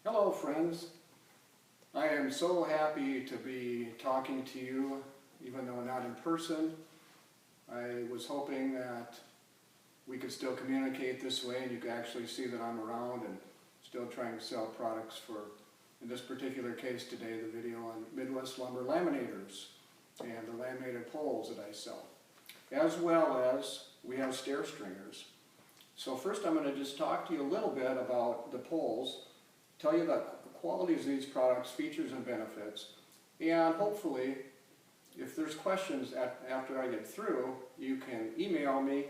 Hello friends, I am so happy to be talking to you even though not in person. I was hoping that we could still communicate this way and you could actually see that I'm around and still trying to sell products for, in this particular case today, the video on Midwest Lumber Laminators and the laminated poles that I sell. As well as we have stair stringers. So first I'm going to just talk to you a little bit about the poles, tell you the qualities of these products, features and benefits, and hopefully if there's questions after I get through, you can email me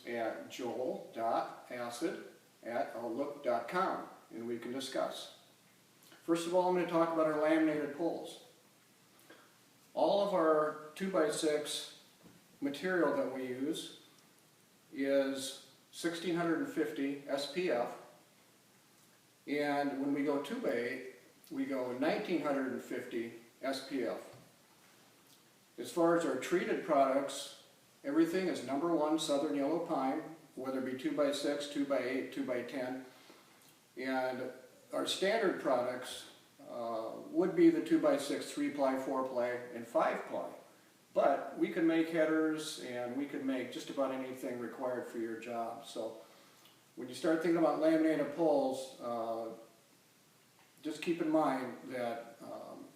at joel.assid@outlook.com and we can discuss. First of all, I'm going to talk about our laminated poles. All of our 2x6 material that we use is 1650 SPF, and when we go 2x8 we go 1950 SPF. As far as our treated products, everything is #1 Southern Yellow Pine, whether it be 2x6, 2x8, 2x10, and our standard products would be the 2x6, 3-ply, 4-ply, and 5-ply. But we can make headers and we can make just about anything required for your job. So when you start thinking about laminated poles, just keep in mind that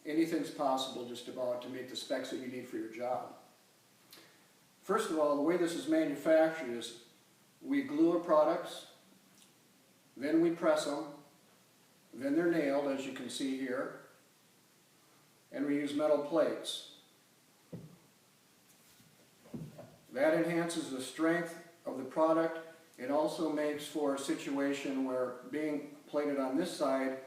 anything's possible just about to meet the specs that you need for your job. First of all, the way this is manufactured is we glue our products, then we press them, then they're nailed as you can see here, and we use metal plates. That enhances the strength of the product. It also makes for a situation where, being plated on this side,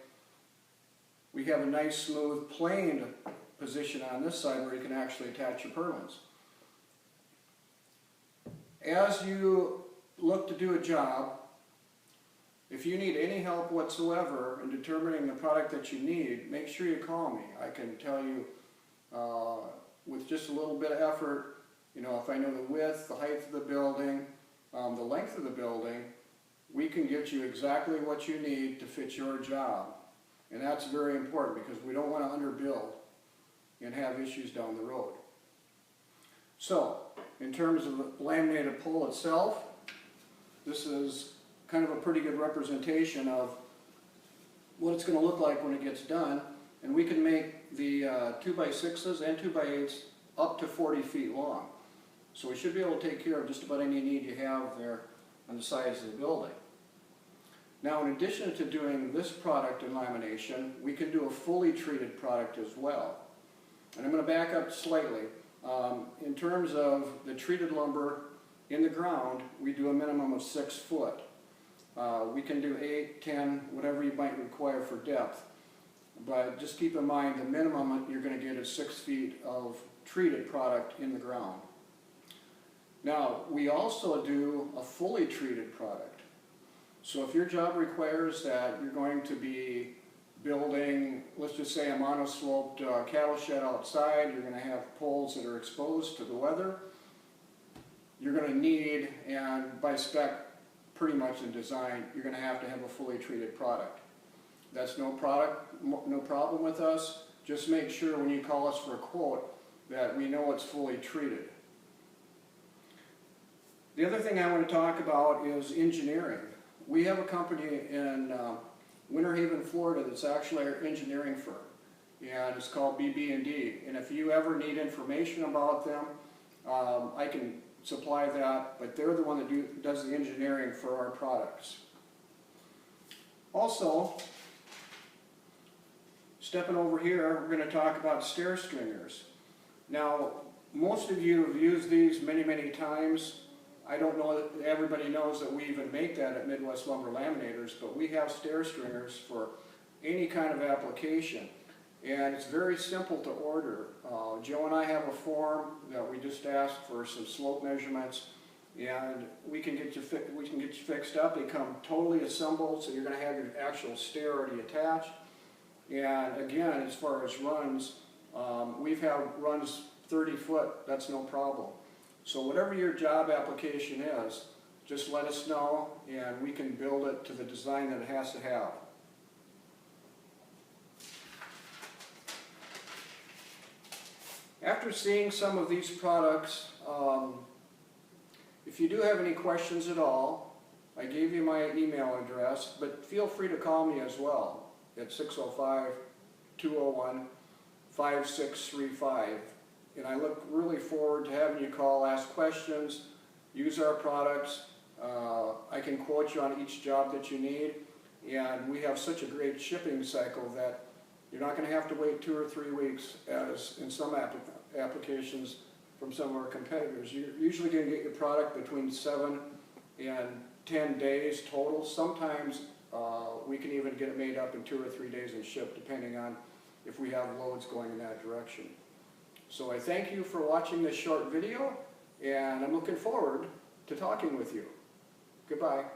we have a nice smooth planed position on this side where you can actually attach your purlins. As you look to do a job, if you need any help whatsoever in determining the product that you need, make sure you call me. I can tell you with just a little bit of effort, if I know the width, the height of the building, the length of the building, we can get you exactly what you need to fit your job. And that's very important because we don't want to underbuild and have issues down the road. So, in terms of the laminated pole itself, this is kind of a pretty good representation of what it's going to look like when it gets done. And we can make the 2x6s and 2x8s up to 40 feet long. So we should be able to take care of just about any need you have there on the sides of the building. Now, in addition to doing this product in lamination, we can do a fully treated product as well. And I'm going to back up slightly. In terms of the treated lumber in the ground, we do a minimum of 6 foot. We can do 8, 10, whatever you might require for depth. But just keep in mind the minimum you're going to get is 6 feet of treated product in the ground. Now, we also do a fully treated product. So if your job requires that you're going to be building, let's just say a monosloped cattle shed outside, you're going to have poles that are exposed to the weather, you're going to need, and by spec, pretty much in design, you're going to have a fully treated product. That's no problem with us. Just make sure when you call us for a quote that we know it's fully treated. The other thing I want to talk about is engineering. We have a company in Winter Haven, Florida that's actually our engineering firm, and it's called BB&D. And if you ever need information about them, I can supply that, but they're the one that does the engineering for our products. Also, stepping over here, we're going to talk about stair stringers. Now, most of you have used these many, many times. I don't know that everybody knows that we even make that at Midwest Lumber Laminators, but we have stair stringers for any kind of application. And it's very simple to order. Joe and I have a form that we just ask for some slope measurements, and we can get you fixed up. They come totally assembled, so you're going to have your actual stair already attached. And again, as far as runs, we've had runs 30 foot. That's no problem. So whatever your job application is, just let us know and we can build it to the design that it has to have. After seeing some of these products, if you do have any questions at all, I gave you my email address, but feel free to call me as well at 605-201-5635. And I look really forward to having you call, ask questions, use our products. I can quote you on each job that you need, and we have such a great shipping cycle that you're not going to have to wait 2 or 3 weeks, as in some applications from some of our competitors. You're usually going to get your product between 7 and 10 days total. Sometimes we can even get it made up in 2 or 3 days and shipped, depending on if we have loads going in that direction. So I thank you for watching this short video, and I'm looking forward to talking with you. Goodbye.